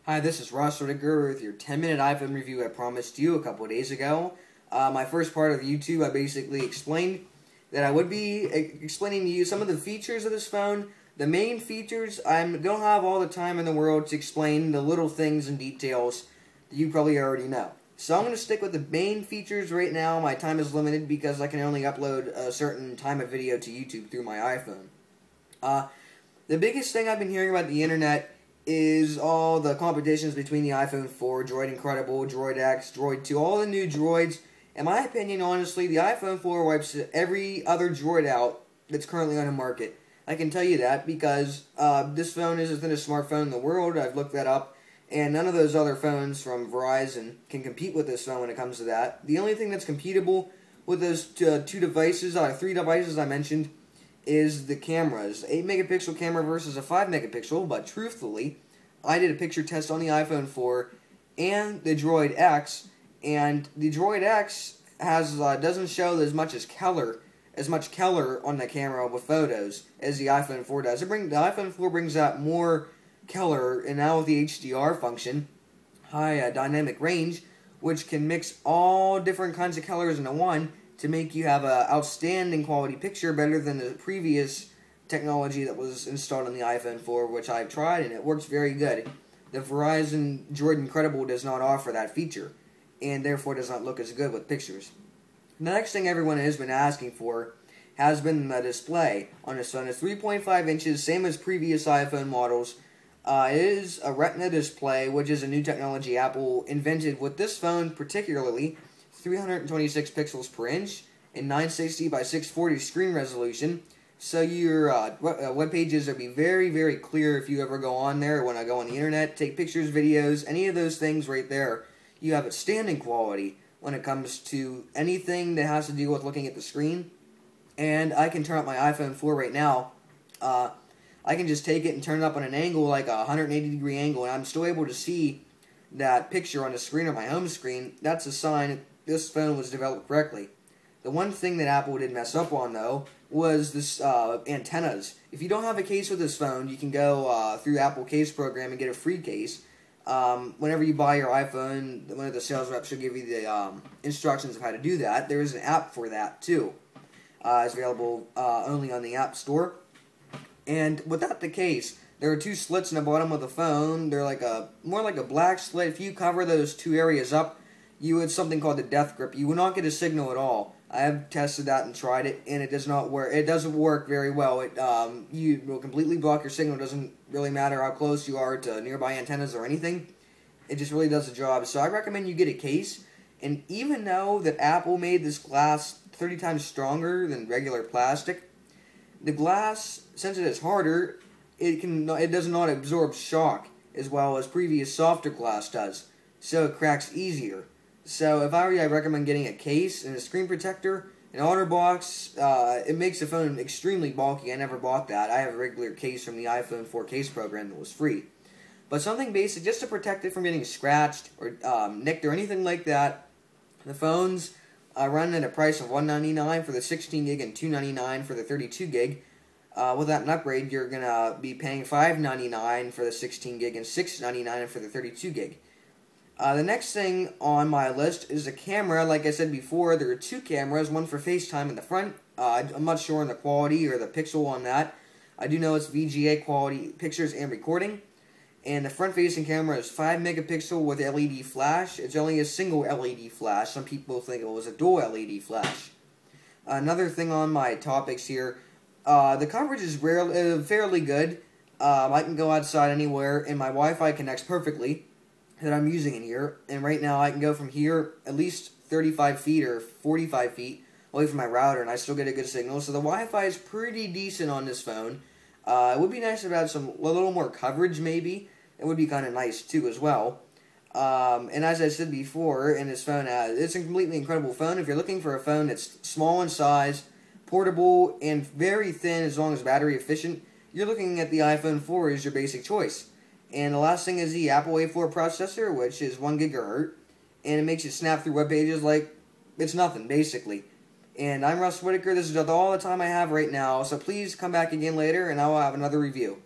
Hi, this is Ross Whitaker with your 10-minute iPhone review I promised you a couple of days ago. My first part of YouTube, I basically explained that I would be explaining to you some of the features of this phone. The main features, I don't have all the time in the world to explain the little things and details that you probably already know. So I'm going to stick with the main features right now. My time is limited because I can only upload a certain time of video to YouTube through my iPhone. The biggest thing I've been hearing about the internet is all the competitions between the iPhone 4, Droid Incredible, Droid X, Droid 2, all the new droids. In my opinion, honestly, the iPhone 4 wipes every other droid out that's currently on the market. I can tell you that because this phone is the thinnest smartphone in the world. I've looked that up, and none of those other phones from Verizon can compete with this phone when it comes to that. The only thing that's compatible with those three devices I mentioned is the cameras. 8 megapixel camera versus a 5 megapixel, but truthfully, I did a picture test on the iPhone 4 and the Droid X, and the Droid X has doesn't show as much color on the camera with photos as the iPhone 4 does. The iPhone 4 brings out more color, and now with the HDR function, high dynamic range, which can mix all different kinds of colors into one to make you have an outstanding quality picture, better than the previous technology that was installed on the iPhone 4, which I've tried, and it works very good. The Verizon Droid Incredible does not offer that feature, and therefore does not look as good with pictures. The next thing everyone has been asking for has been the display on this phone. It's 3.5 inches, same as previous iPhone models. It is a Retina display, which is a new technology Apple invented with this phone particularly. 326 pixels per inch and 960 by 640 screen resolution. So your web pages will be very, very clear if you ever go on there. When I go on the internet, take pictures, videos, any of those things right there, you have outstanding quality when it comes to anything that has to do with looking at the screen. And I can turn up my iPhone 4 right now. I can just take it and turn it up on an angle, like a 180-degree angle, and I'm still able to see that picture on the screen or my home screen. That's a sign this phone was developed correctly. The one thing that Apple did mess up on, though, was this antennas. If you don't have a case with this phone, you can go through Apple Case Program and get a free case. Whenever you buy your iPhone, one of the sales reps will give you the instructions of how to do that. There is an app for that, too. It's available only on the App Store. And without the case, there are two slits in the bottom of the phone. They're more like a black slit. If you cover those two areas up, you have something called the death grip. You will not get a signal at all. I have tested that and tried it, and it does not work. It doesn't work very well. You will completely block your signal. It doesn't really matter how close you are to nearby antennas or anything. It just really does the job. So I recommend you get a case. And even though that Apple made this glass 30 times stronger than regular plastic, the glass, since it is harder, it does not absorb shock as well as previous softer glass does. So it cracks easier. So if I were you, I'd recommend getting a case and a screen protector. An OtterBox, it makes the phone extremely bulky. I never bought that. I have a regular case from the iPhone 4 case program that was free. But something basic just to protect it from getting scratched or nicked or anything like that. The phones run at a price of $199 for the 16 gig and $299 for the 32 gig. Without an upgrade, you're going to be paying $599 for the 16 gig and $699 for the 32 gig. The next thing on my list is a camera. Like I said before, there are two cameras, one for FaceTime in the front. I'm not sure on the quality or the pixel on that. I do know it's VGA quality pictures and recording. And the front-facing camera is 5 megapixel with LED flash. It's only a single LED flash. Some people think it was a dual LED flash. Another thing on my topics here, the coverage is fairly good. I can go outside anywhere, and my Wi-Fi connects perfectly that I'm using in here, and right now I can go from here at least 35 feet or 45 feet away from my router, and I still get a good signal. So the Wi-Fi is pretty decent on this phone. It would be nice if it had a little more coverage, maybe. It would be kind of nice too as well. And as I said before, in this phone, it's a completely incredible phone. If you're looking for a phone that's small in size, portable, and very thin as long as battery efficient, you're looking at the iPhone 4 as your basic choice. And the last thing is the Apple A4 processor, which is 1 gigahertz, and it makes you snap through web pages like it's nothing, basically. And I'm Russ Whitaker. This is all the time I have right now, so please come back again later, and I will have another review.